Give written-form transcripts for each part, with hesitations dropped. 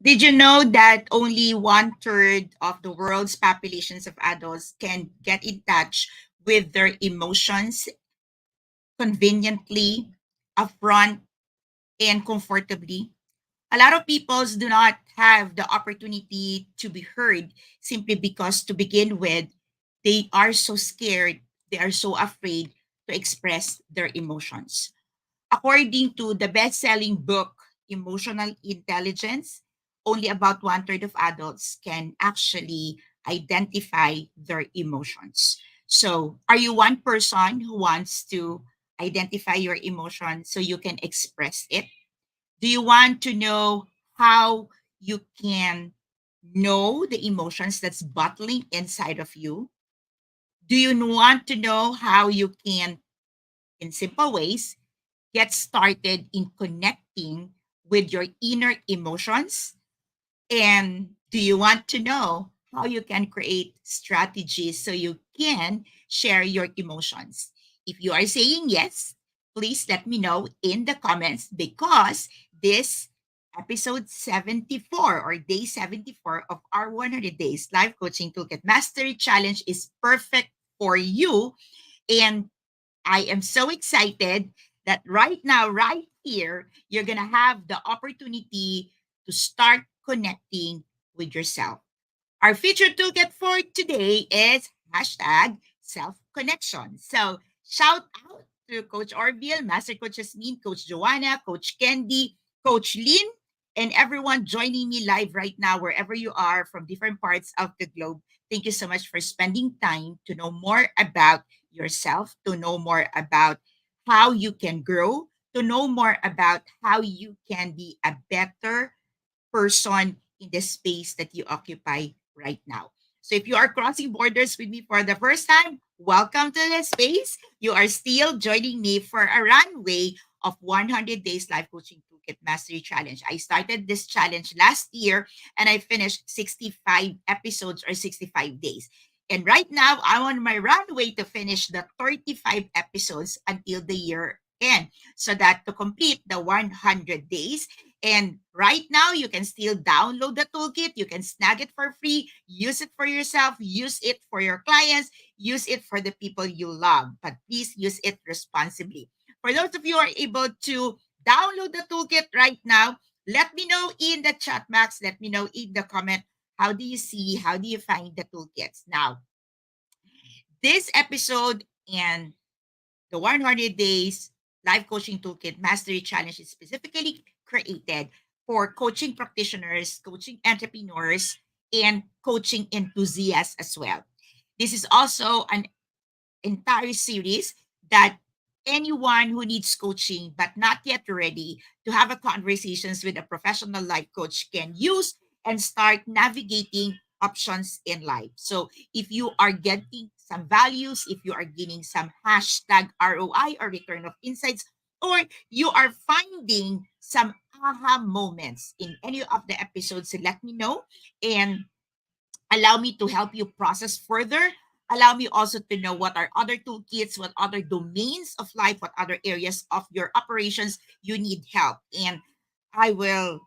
Did you know that only one third of the world's populations of adults can get in touch with their emotions conveniently, upfront, and comfortably? A lot of people do not have the opportunity to be heard simply because, to begin with, they are so scared, they are so afraid to express their emotions. According to the best selling book, Emotional Intelligence, only about one third of adults can actually identify their emotions. So, are you one person who wants to identify your emotion so you can express it? Do you want to know how you can know the emotions that's bottling inside of you? Do you want to know how you can, in simple ways, get started in connecting with your inner emotions? And do you want to know how you can create strategies so you can share your emotions? If you are saying yes, please let me know in the comments because this episode 74 or day 74 of our 100 Days Life Coaching Toolkit Mastery Challenge is perfect for you. And I am so excited that right now, right here, you're going to have the opportunity to start connecting with yourself. Our featured toolkit for today is hashtag self-connection. So shout out to Coach Orville, Master Coach Jasmine, Coach Joanna, Coach Candy, Coach Lynn, and everyone joining me live right now, wherever you are from different parts of the globe. Thank you so much for spending time to know more about yourself, to know more about how you can grow, to know more about how you can be a better person in the space that you occupy right now. So if you are crossing borders with me for the first time, welcome to the space. You are still joining me for a runway of 100 Days Life Coaching Toolkit Mastery Challenge. I started this challenge last year and I finished 65 episodes or 65 days. And right now, I'm on my runway to finish the 35 episodes until the year end. So that to complete the 100 days, and right now, you can still download the toolkit. You can snag it for free, use it for yourself, use it for your clients, use it for the people you love. But please use it responsibly. For those of you who are able to download the toolkit right now, let me know in the chat box. Let me know in the comment. How do you see? How do you find the toolkits? Now, this episode and the 100 Days Life Coaching Toolkit Mastery Challenge is specifically created for coaching practitioners, coaching entrepreneurs, and coaching enthusiasts as well. This is also an entire series that anyone who needs coaching but not yet ready to have a conversations with a professional life coach can use and start navigating options in life. So if you are getting some values, if you are gaining some hashtag ROI or return of insights, or you are finding some aha moments in any of the episodes, let me know and allow me to help you process further. Allow me also to know what are other toolkits, what other domains of life, what other areas of your operations you need help. And I will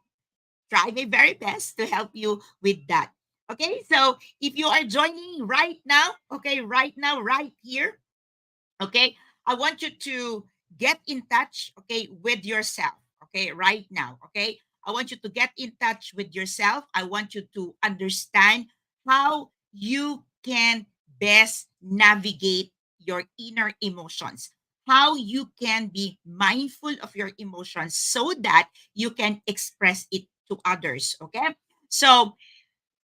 try my very best to help you with that. Okay, so if you are joining right now, okay, right now, right here, okay, I want you to get in touch, okay, with yourself, okay, right now, okay. I want you to get in touch with yourself. I want you to understand how you can best navigate your inner emotions, how you can be mindful of your emotions so that you can express it to others, okay. So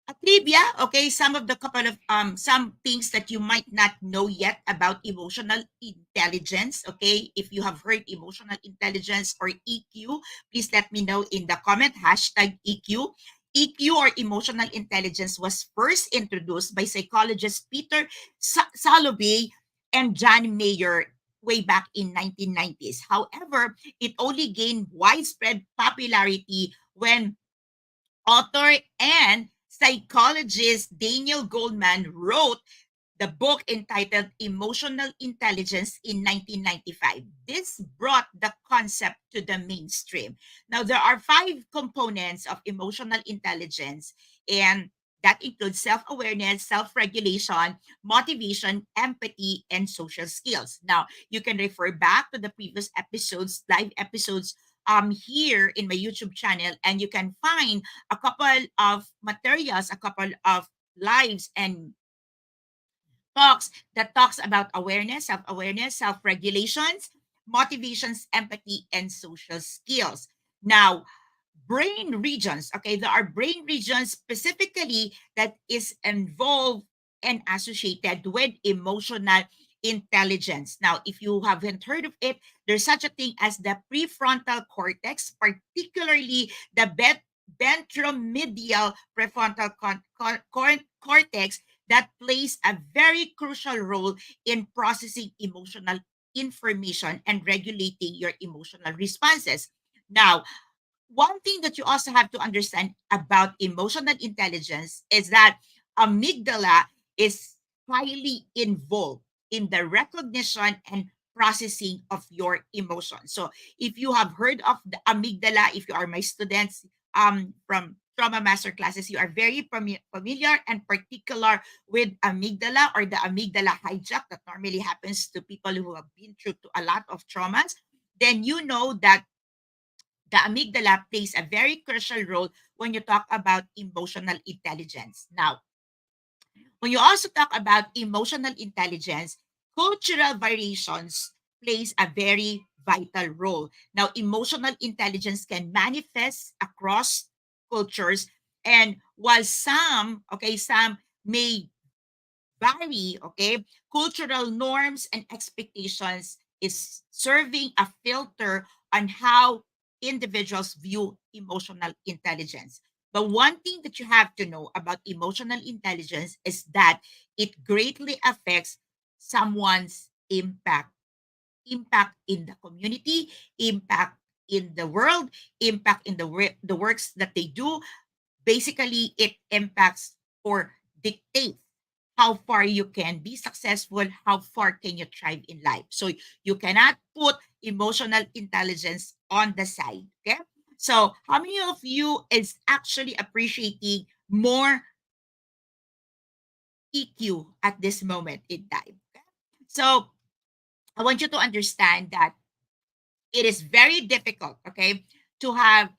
a trivia, okay, some of the couple of some things that you might not know yet about emotional intelligence, okay? If you have heard emotional intelligence or EQ, please let me know in the comment hashtag EQ. EQ or emotional intelligence was first introduced by psychologists Peter Salovey and John Mayer way back in 1990s. However, it only gained widespread popularity when author and psychologist Daniel Goldman wrote the book entitled Emotional Intelligence in 1995. This brought the concept to the mainstream. Now, there are five components of emotional intelligence, and that includes self awareness, self regulation, motivation, empathy, and social skills. Now, you can refer back to the previous episodes, live episodes, here in my YouTube channel, and you can find a couple of materials, a couple of lives and talks about awareness, self-awareness, self-regulations, motivations, empathy, and social skills. Now, brain regions, okay, there are brain regions specifically that is involved and associated with emotional intelligence. Now, if you haven't heard of it, there's such a thing as the prefrontal cortex, particularly the ventromedial prefrontal cortex, that plays a very crucial role in processing emotional information and regulating your emotional responses. Now, one thing that you also have to understand about emotional intelligence is that amygdala is highly involved in the recognition and processing of your emotions. So if you have heard of the amygdala, if you are my students from trauma master classes, you are very familiar and particular with amygdala, or the amygdala hijack that normally happens to people who have been through to a lot of traumas. Then you know that the amygdala plays a very crucial role when you talk about emotional intelligence. Now, when you also talk about emotional intelligence, cultural variations plays a very vital role. Now, emotional intelligence can manifest across cultures, and while some may vary, okay, cultural norms and expectations is serving a filter on how individuals view emotional intelligence. But one thing that you have to know about emotional intelligence is that it greatly affects someone's impact in the community, impact in the world, impact in the works that they do. Basically, it impacts or dictates how far you can be successful, how far can you thrive in life. So you cannot put emotional intelligence on the side. Okay. So how many of you is actually appreciating more EQ at this moment in time? Okay? So I want you to understand that it is very difficult, okay, to have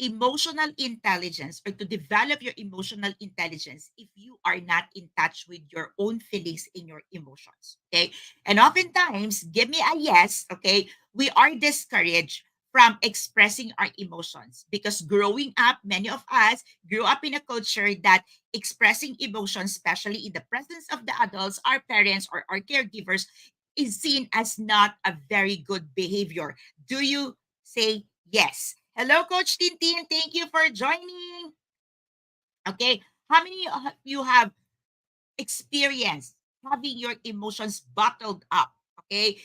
emotional intelligence or to develop your emotional intelligence if you are not in touch with your own feelings in your emotions, okay? And oftentimes, give me a yes, okay, we are discouraged from expressing our emotions because growing up, many of us grew up in a culture that expressing emotions, especially in the presence of the adults, our parents or our caregivers, is seen as not a very good behavior. Do you say yes? Hello, Coach Tintin. Thank you for joining. Okay. How many of you have experienced having your emotions bottled up? Okay.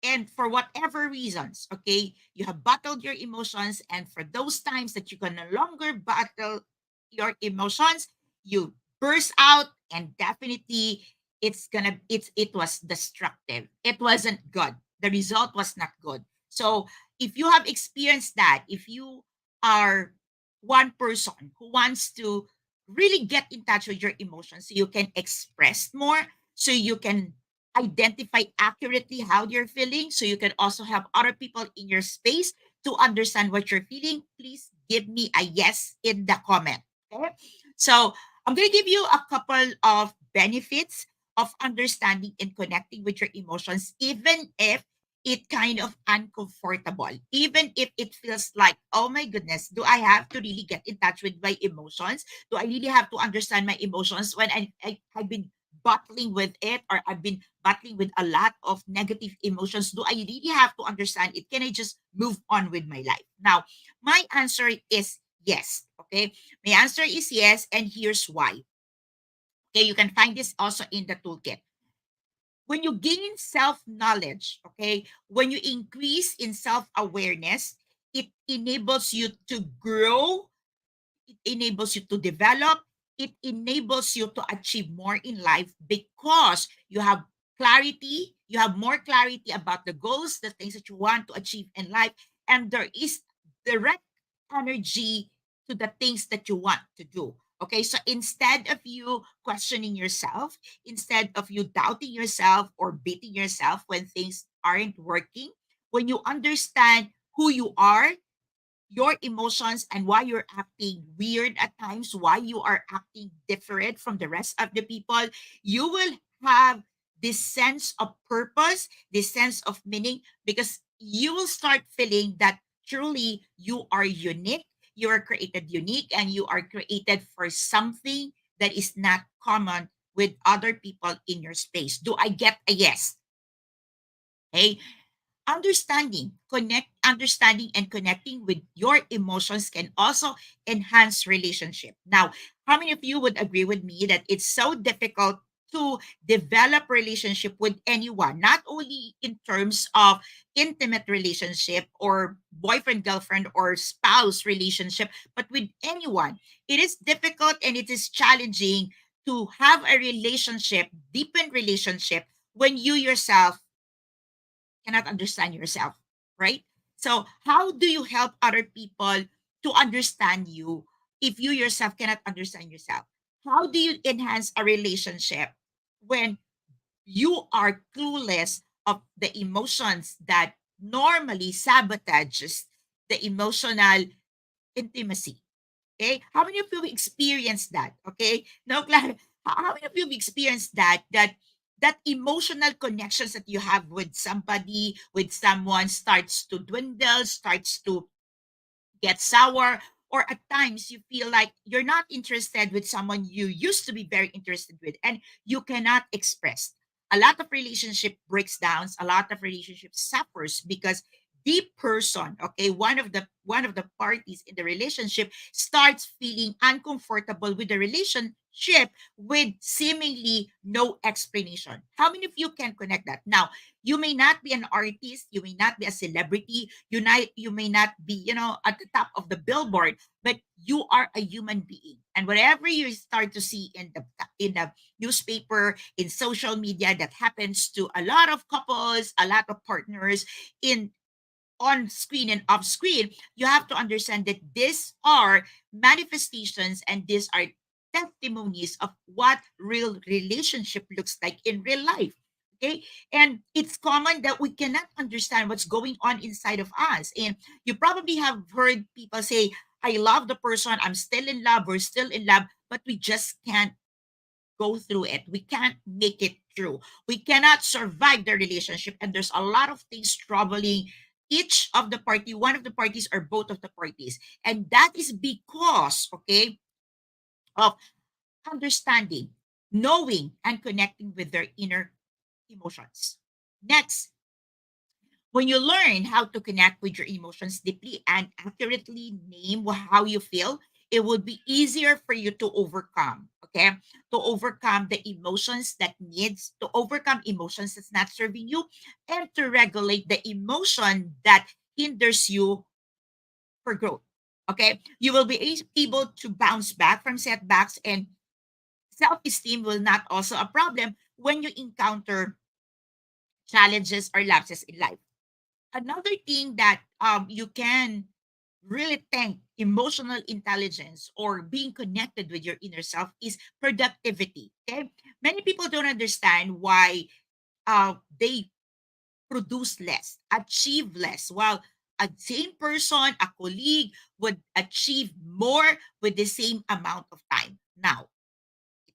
And for whatever reasons, okay, you have bottled your emotions. And for those times that you can no longer bottle your emotions, you burst out, and definitely it was destructive. It wasn't good. The result was not good. So if you have experienced that, if you are one person who wants to really get in touch with your emotions so you can express more, so you can identify accurately how you're feeling, so you can also help other people in your space to understand what you're feeling, please give me a yes in the comment. Okay. So I'm going to give you a couple of benefits of understanding and connecting with your emotions, even if it kind of uncomfortable, even if it feels like, oh my goodness, do I have to really get in touch with my emotions? Do I really have to understand my emotions when I've been battling with it, or I've been battling with a lot of negative emotions? Do I really have to understand it? Can I just move on with my life? Now, my answer is yes. Okay. My answer is yes. And here's why. Okay. You can find this also in the toolkit. When you gain self knowledge, okay, when you increase in self awareness, it enables you to grow, it enables you to develop, it enables you to achieve more in life because you have clarity, you have more clarity about the goals, the things that you want to achieve in life, and there is direct energy to the things that you want to do. Okay, so instead of you questioning yourself, instead of you doubting yourself or beating yourself when things aren't working, when you understand who you are, your emotions, and why you're acting weird at times, why you are acting different from the rest of the people, you will have this sense of purpose, this sense of meaning, because you will start feeling that truly you are unique, you are created unique, and you are created for something that is not common with other people in your space. Do I get a yes? Hey, understanding and connecting with your emotions can also enhance relationship. Now, how many of you would agree with me that it's so difficult to develop relationship with anyone, not only in terms of intimate relationship or boyfriend girlfriend or spouse relationship, but with anyone? It is difficult and it is challenging to have a relationship, deepened relationship, when you yourself cannot understand yourself, right? So, how do you help other people to understand you if you yourself cannot understand yourself? How do you enhance a relationship when you are clueless of the emotions that normally sabotages the emotional intimacy? Okay, how many of you experienced that? Okay, no, Clara, how many of you experienced that emotional connections that you have with somebody, with someone, starts to dwindle, starts to get sour, or at times you feel like you're not interested with someone you used to be very interested with, and you cannot express. A lot of relationship breaks down, a lot of relationship suffers because the person, okay, one of the parties in the relationship starts feeling uncomfortable with the relationship with seemingly no explanation. How many of you can connect that? Now, you may not be an artist, you may not be a celebrity, you may not be, at the top of the billboard, but you are a human being. And whatever you start to see in the newspaper, in social media, that happens to a lot of couples, a lot of partners in on screen and off screen, you have to understand that these are manifestations and these are testimonies of what real relationship looks like in real life. Okay. And it's common that we cannot understand what's going on inside of us. And you probably have heard people say, I love the person, I'm still in love, we're still in love, but we just can't go through it. We can't make it through. We cannot survive the relationship. And there's a lot of things troubling each of the party, one of the parties or both of the parties. And that is because, okay, of understanding, knowing, and connecting with their inner emotions. Next, when you learn how to connect with your emotions deeply and accurately name how you feel, it will be easier for you to overcome, okay? To overcome the emotions that needs, to overcome emotions that's not serving you, and to regulate the emotion that hinders you for growth, okay? You will be able to bounce back from setbacks, and self-esteem will not also a problem when you encounter challenges or lapses in life. Another thing that you can really think emotional intelligence or being connected with your inner self is productivity. Okay, many people don't understand why they produce less, achieve less, while a same person, a colleague, would achieve more with the same amount of time. Now,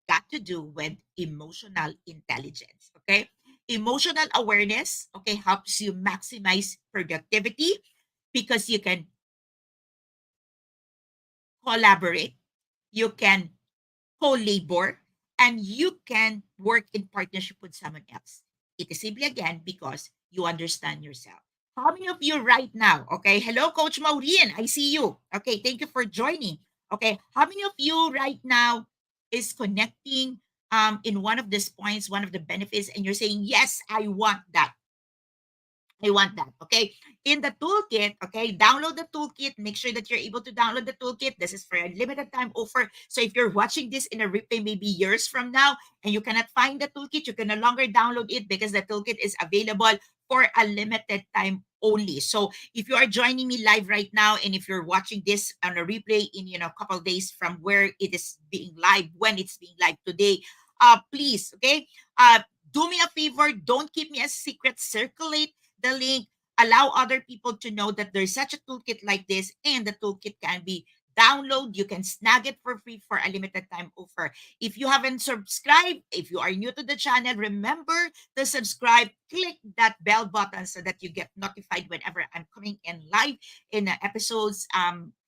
got to do with emotional intelligence. Okay. Emotional awareness, okay, helps you maximize productivity because you can collaborate, you can co-labor, and you can work in partnership with someone else. It is simply again because you understand yourself. How many of you right now? Okay, hello, Coach Maureen. I see you. Okay, thank you for joining. Okay, how many of you right now is connecting in one of these points, one of the benefits, and you're saying, yes, I want that. I want that. Okay. In the toolkit, okay, download the toolkit. Make sure that you're able to download the toolkit. This is for a limited time offer. So if you're watching this in a replay, maybe years from now, and you cannot find the toolkit, you can no longer download it because the toolkit is available for a limited time only. So if you are joining me live right now, and if you're watching this on a replay in a couple of days from where it is being live, when it's being live today, please, okay, do me a favor. Don't keep me a secret. Circulate the link, allow other people to know that there's such a toolkit like this, and the toolkit can be download. You can snag it for free for a limited time offer. If you haven't subscribed, if you are new to the channel, remember to subscribe. Click that bell button so that you get notified whenever I'm coming in live in episodes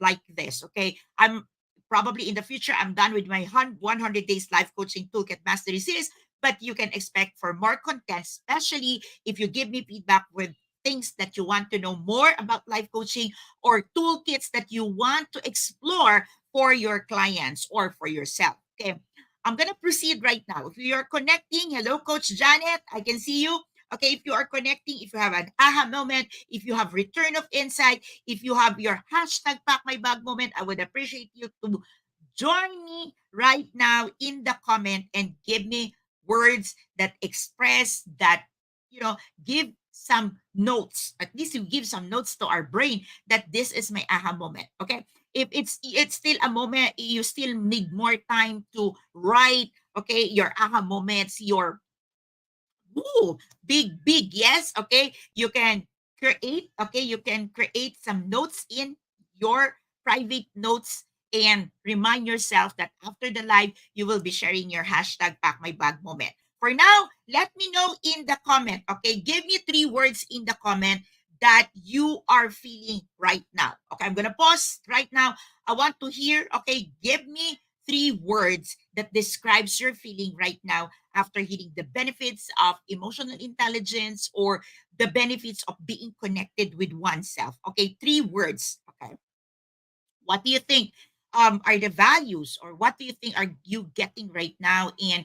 like this. Okay, I'm probably in the future I'm done with my 100 days life coaching toolkit mastery series, but you can expect for more content, especially if you give me feedback with things that you want to know more about life coaching, or toolkits that you want to explore for your clients or for yourself. Okay. I'm going to proceed right now. If you're connecting, hello, Coach Janet. I can see you. Okay. If you are connecting, if you have an aha moment, if you have return of insight, if you have your hashtag pack my bag moment, I would appreciate you to join me right now in the comment and give me words that express that, you know, give some notes. At least you give some notes to our brain that this is my aha moment. Okay. If it's still a moment, you still need more time to write, okay, your aha moments, your ooh, big yes. Okay, you can create. Okay, you can create some notes in your private notes and remind yourself that after the live, you will be sharing your hashtag pack my bag moment. For now, let me know in the comment. Okay, give me 3 words in the comment that you are feeling right now. Okay, I'm gonna pause right now. I want to hear. Okay, give me 3 words that describes your feeling right now after hitting the benefits of emotional intelligence or the benefits of being connected with oneself. Okay, 3 words. Okay, what do you think are the values, or what do you think are you getting right now, and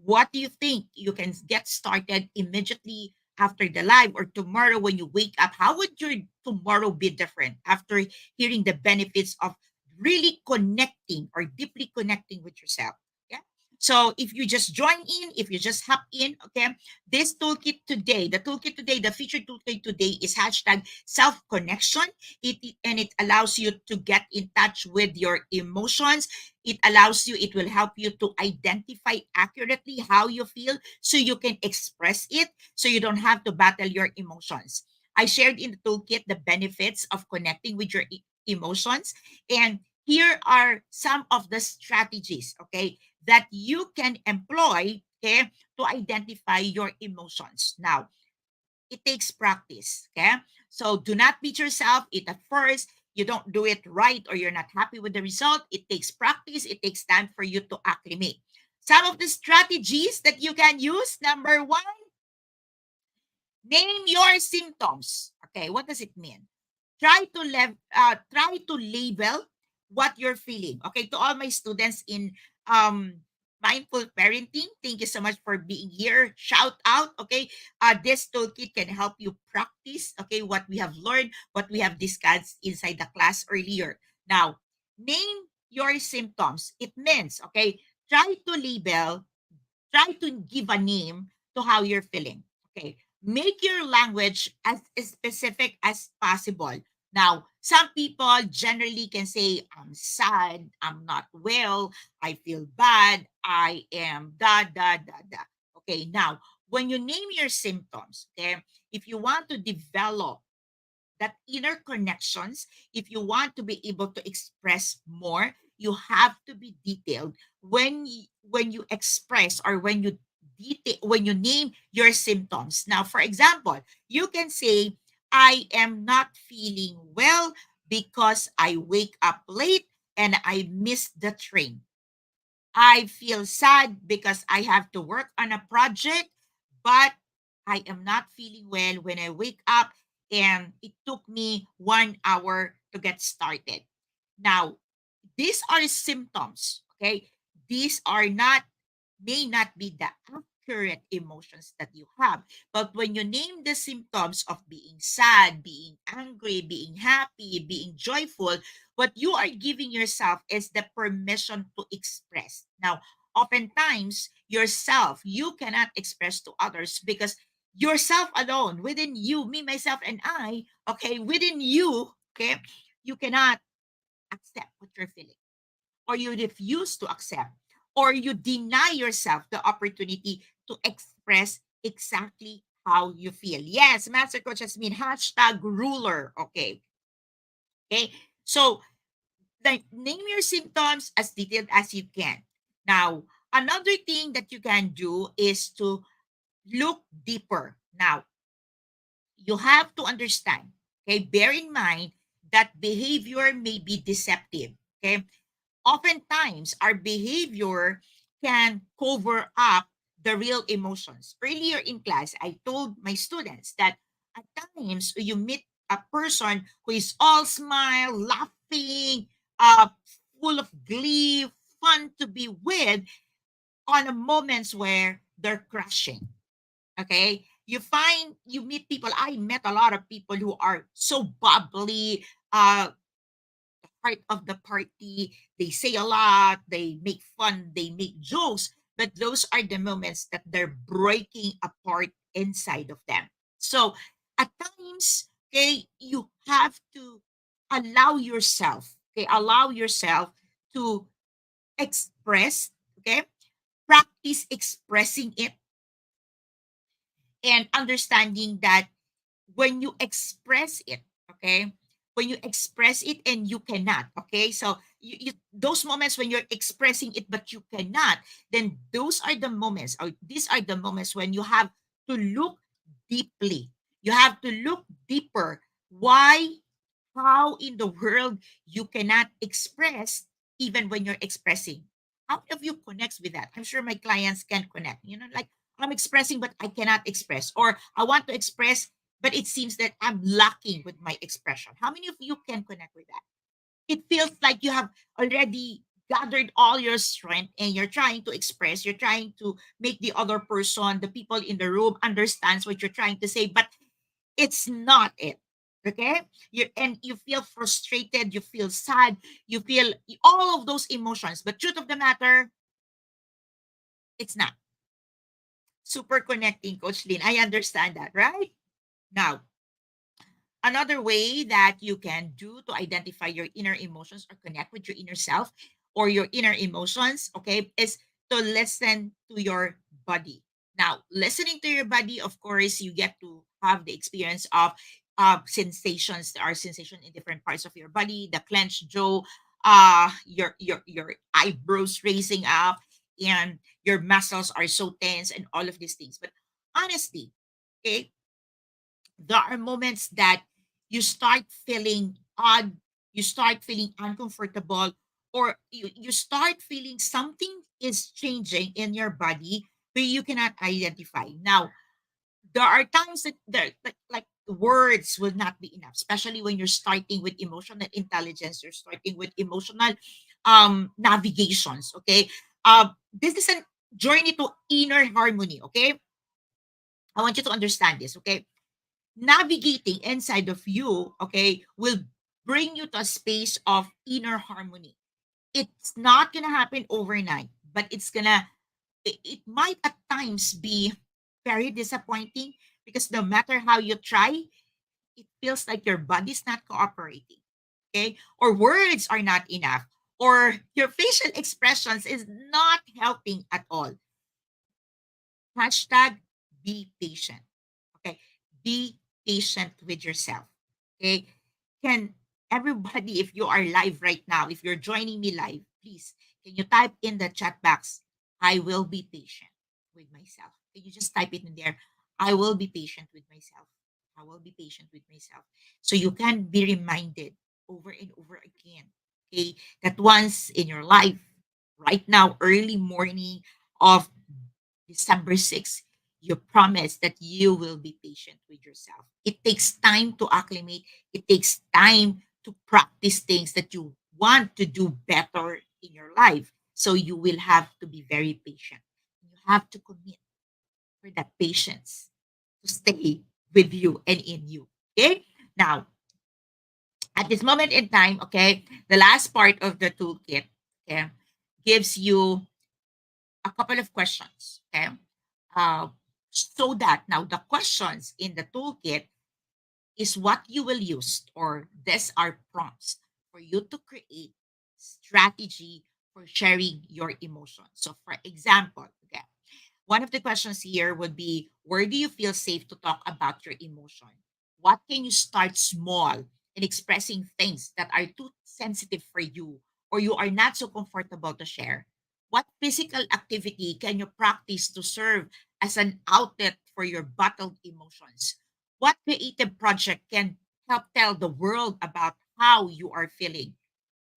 what do you think you can get started immediately after the live or tomorrow when you wake up? How would your tomorrow be different after hearing the benefits of really connecting or deeply connecting with yourself? Yeah. So if you just join in, if you just hop in, okay, this toolkit today, the toolkit today, the featured toolkit today is hashtag self connection. And it allows you to get in touch with your emotions. It allows you, it will help you to identify accurately how you feel so you can express it, so you don't have to battle your emotions. I shared in the toolkit the benefits of connecting with your emotions, and here are some of the strategies, okay, that you can employ, okay, to identify your emotions. Now, it takes practice. Okay. So do not beat yourself. It at first, you don't do it right or you're not happy with the result. It takes practice. It takes time for you to acclimate. Some of the strategies that you can use. Number one, name your symptoms. Okay, what does it mean? Try to label what you're feeling. Okay, to all my students in mindful parenting, thank you so much for being here. Shout out. Okay, this toolkit can help you practice. Okay, what we have learned, what we have discussed inside the class earlier. Now, name your symptoms. It means, okay, try to label, try to give a name to how you're feeling. Okay. Make your language as specific as possible. Now, some people generally can say, I'm sad, I'm not well, I feel bad, I am da, da, da, da. Okay. Now, when you name your symptoms, okay, if you want to develop that inner connections, if you want to be able to express more, you have to be detailed when you express, or when you detail, when you name your symptoms. Now, for example, you can say, I am not feeling well because I wake up late and I miss the train. I feel sad because I have to work on a project, but I am not feeling well when I wake up and it took me 1 hour to get started. Now, these are symptoms, okay? These are not, may not be the current emotions that you have. But when you name the symptoms of being sad, being angry, being happy, being joyful, what you are giving yourself is the permission to express. Now, oftentimes, yourself, you cannot express to others because yourself alone, within you, me, myself, and I, okay, within you, okay, you cannot accept what you're feeling, or you refuse to accept, or you deny yourself the opportunity to express exactly how you feel. Yes, Master Coach has been hashtag ruler. Okay. Okay. So, like, name your symptoms as detailed as you can. Now, another thing that you can do is to look deeper. Now, you have to understand, okay, bear in mind that behavior may be deceptive. Okay. Oftentimes, our behavior can cover up the real emotions. Earlier in class, I told my students that at times you meet a person who is all smile, laughing, uh, full of glee, fun to be with, on a moments where they're crashing. Okay, you meet people. I met a lot of people who are so bubbly, part of the party. They say a lot, they make fun, they make jokes, but those are the moments that they're breaking apart inside of them. So at times, okay, you have to allow yourself to express, okay, practice expressing it, and understanding that when you express it, okay, when you express it and you cannot, okay, so those moments when you're expressing it but you cannot, then those are the moments, or these are the moments when you have to look deeply. You have to look deeper. Why? How in the world you cannot express even when you're expressing? How of you connects with that? I'm sure my clients can connect. Like, I'm expressing but I cannot express, or I want to express but it seems that I'm lacking with my expression. How many of you can connect with that? It feels like you have already gathered all your strength and you're trying to express, you're trying to make the other person, the people in the room understands what you're trying to say, but it's not it. Okay? You feel frustrated, you feel sad, you feel all of those emotions, but truth of the matter, it's not. Super connecting, Coach Lynn. I understand that, right? Now, another way that you can do to identify your inner emotions or connect with your inner self or your inner emotions, okay, is to listen to your body. Now, listening to your body, of course, you get to have the experience of sensations. There are sensations in different parts of your body, the clenched jaw, your eyebrows raising up, and your muscles are so tense, and all of these things. But honestly, okay, there are moments that you start feeling odd, you start feeling uncomfortable, or you start feeling something is changing in your body but you cannot identify. Now, there are times that like words will not be enough, especially when you're starting with emotional intelligence, you're starting with emotional navigations, okay? This is a journey to inner harmony, okay? I want you to understand this, okay? Navigating inside of you, okay, will bring you to a space of inner harmony. It's not gonna happen overnight, but it might at times be very disappointing because no matter how you try, it feels like your body's not cooperating, okay, or words are not enough, or your facial expressions is not helping at all. Hashtag be patient. Okay. Be patient with yourself. Okay. Can everybody, if you are live right now, if you're joining me live, please, can you type in the chat box, I will be patient with myself? Can you just type it in there? I will be patient with myself. I will be patient with myself. So you can be reminded over and over again, okay, that once in your life, right now, early morning of December 6th, you promise that you will be patient with yourself. It takes time to acclimate, it takes time to practice things that you want to do better in your life. So you will have to be very patient. You have to commit. for that patience to stay with you and in you. Okay. Now, at this moment in time, okay, the last part of the toolkit, okay, gives you a couple of questions. Okay. Uh, so that now the questions in the toolkit is what you will use, or these are prompts for you to create strategy for sharing your emotions. So, for example, okay, one of the questions here would be, where do you feel safe to talk about your emotion? What can you start small in expressing things that are too sensitive for you or you are not so comfortable to share? What physical activity can you practice to serve as an outlet for your bottled emotions? What creative project can help tell the world about how you are feeling?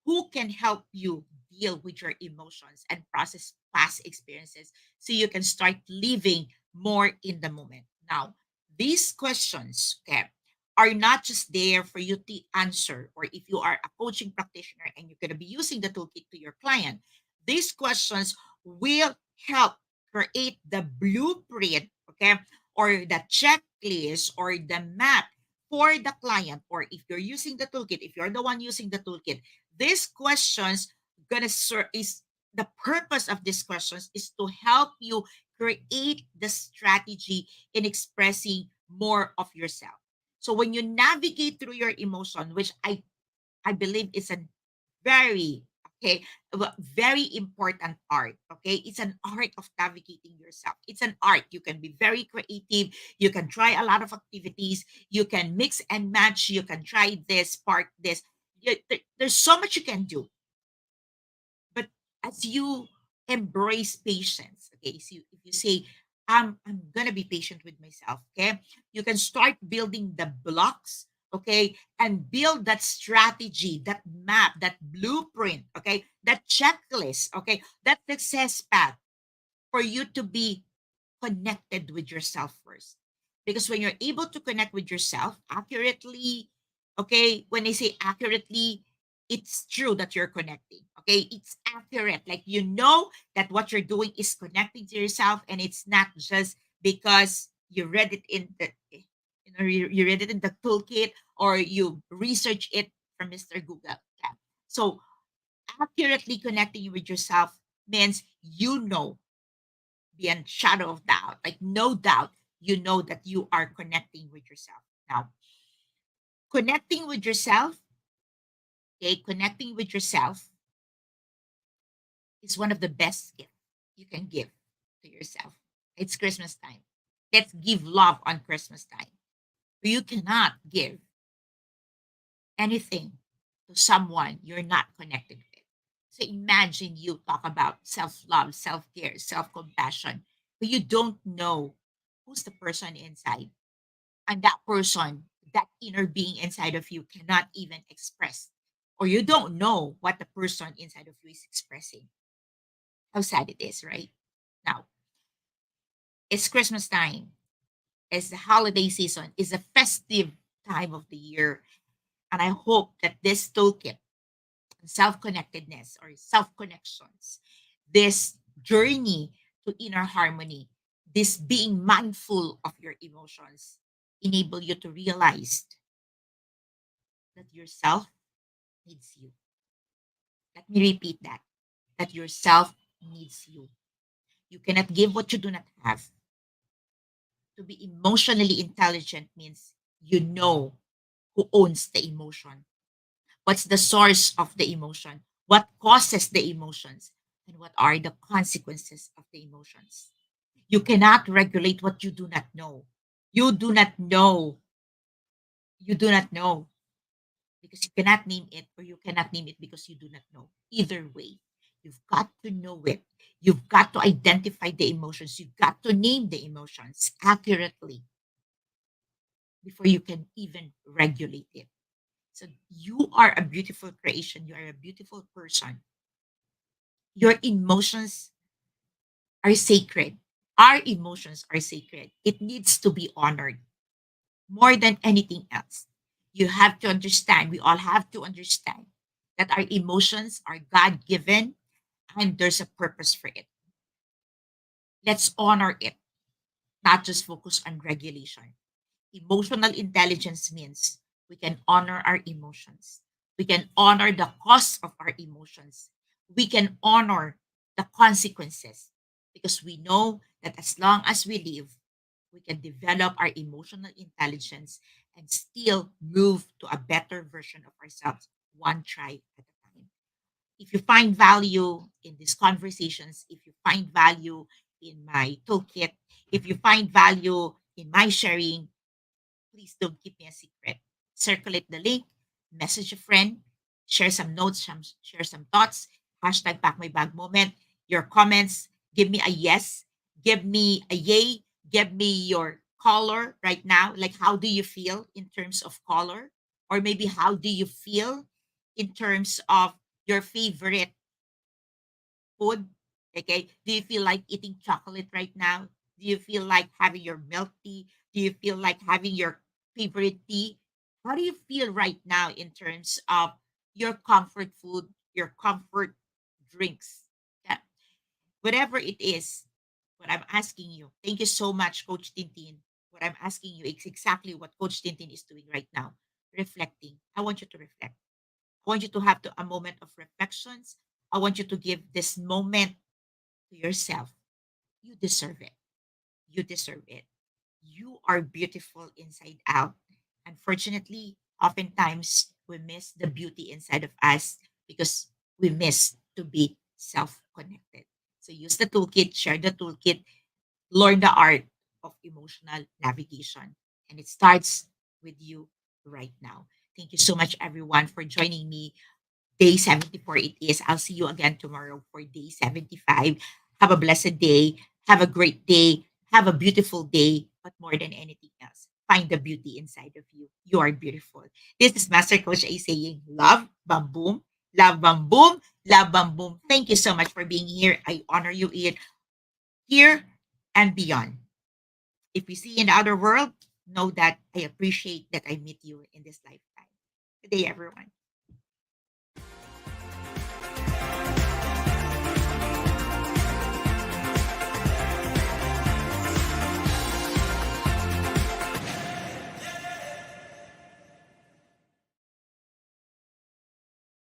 Who can help you deal with your emotions and process past experiences so you can start living more in the moment? Now, these questions, okay, are not just there for you to answer, or if you are a coaching practitioner and you're going to be using the toolkit to your client, these questions will help create the blueprint, okay, or the checklist or the map for the client. Or if you're using the toolkit, if you're the one using the toolkit, these questions gonna serve is the purpose of these questions is to help you create the strategy in expressing more of yourself. So when you navigate through your emotion, which I believe is a very okay very important art. Okay, it's an art of navigating yourself. It's an art. You can be very creative, you can try a lot of activities, you can mix and match, you can try this part this. There's so much you can do, but as you embrace patience, okay, so if you say, I'm gonna be patient with myself, okay, you can start building the blocks, okay, and build that strategy, that map, that blueprint, okay, that checklist, okay, that success path for you to be connected with yourself first. Because when you're able to connect with yourself accurately, okay, when I say accurately, it's true that you're connecting. Okay, it's accurate. Like you know that what you're doing is connecting to yourself, and it's not just because you read it in the you read it in the toolkit or you research it from Mr. Google. Yeah. So accurately connecting with yourself means you know beyond shadow of doubt, like no doubt, you know that you are connecting with yourself. Now, connecting with yourself, okay, connecting with yourself is one of the best gifts you can give to yourself. It's Christmas time. Let's give love on Christmas time. You cannot give anything to someone you're not connected with. So imagine you talk about self love, self care, self compassion, but you don't know who's the person inside. And that person, that inner being inside of you cannot even express, or you don't know what the person inside of you is expressing. How sad it is, right? Now, it's Christmas time, it's the holiday season, it's a festive time of the year. And I hope that this toolkit, self connectedness or self connections, this journey to inner harmony, this being mindful of your emotions, enable you to realize that yourself needs you. Let me repeat that. That yourself needs you. You cannot give what you do not have. To be emotionally intelligent means you know who owns the emotion, what's the source of the emotion, what causes the emotions, and what are the consequences of the emotions. You cannot regulate what you do not know. You do not know. You do not know because you cannot name it, or you cannot name it because you do not know. Either way, you've got to know it. You've got to identify the emotions. You've got to name the emotions accurately before you can even regulate it. So you are a beautiful creation. You are a beautiful person. Your emotions are sacred. Our emotions are sacred. It needs to be honored more than anything else. You have to understand, we all have to understand that our emotions are God given and there's a purpose for it. Let's honor it. not just focus on regulation. Emotional intelligence means we can honor our emotions. We can honor the cost of our emotions. We can honor the consequences because we know that as long as we live, we can develop our emotional intelligence and still move to a better version of ourselves, one try at a time. If you find value in these conversations, if you find value in my toolkit, if you find value in my sharing, please don't keep me a secret. Circulate the link, message a friend, share some notes, share some thoughts. Hashtag pack my bag moment. Your comments, give me a yes, give me a yay, give me your color right now. Like, how do you feel in terms of color? Or maybe how do you feel in terms of your favorite food? Okay. Do you feel like eating chocolate right now? Do you feel like having your milk tea? Do you feel like having your favorite tea? How do you feel right now in terms of your comfort food, your comfort drinks? Yeah. Whatever it is, what I'm asking you, thank you so much, Coach Tintin. What I'm asking you is exactly what Coach Tintin is doing right now, reflecting. I want you to reflect. I want you to have a moment of reflections. I want you to give this moment to yourself. You deserve it. You deserve it. You are beautiful inside out. Unfortunately, oftentimes we miss the beauty inside of us because we miss to be self connected. So use the toolkit, share the toolkit, learn the art of emotional navigation. And it starts with you right now. Thank you so much, everyone, for joining me. Day 74 it is. I'll see you again tomorrow for day 75. Have a blessed day. Have a great day. Have a beautiful day. But more than anything else, find the beauty inside of you. You are beautiful. This is Master Coach A saying, love, bam, boom, love, bam, boom, love, bam, boom. Thank you so much for being here. I honor you here and beyond. If we see in the other world, know that I appreciate that I meet you in this lifetime. Good day, everyone.